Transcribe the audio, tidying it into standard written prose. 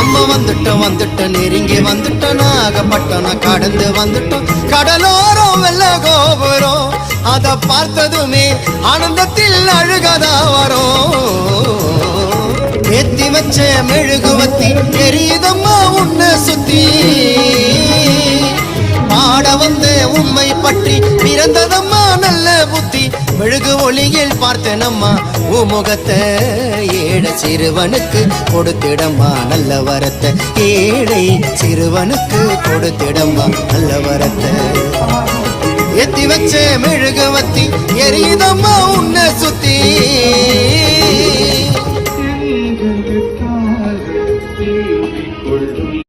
அம்மா வந்துட்டோம் நெருங்கி வந்துட்டோம் நாகப்பட்டினம் கடந்து வந்துட்டோம் கடலோரம் வெள்ள கோபுரம் அத பார்த்ததுமே ஆனந்தத்தில் அழுகதா வரும் ஏத்தி வச்ச மெழுகுவத்தி தெரியுதம்மா உன்னை சுத்தி பாட வந்த உண்மை பற்றி பிறந்ததம்மா நல்ல புத்தி மெழுகு ஒளியில் பார்த்தனம்மா முகத்தை ஏழை சிறுவனுக்கு கொடுத்திடம்மா நல்ல வரத்தை ஏழை சிறுவனுக்கு கொடுத்திடம்மா நல்ல வரத்தை ஏத்தி வச்ச மெழுகுவத்தி எரியுதம்மா உன்னை சுத்தி கொள்ளும்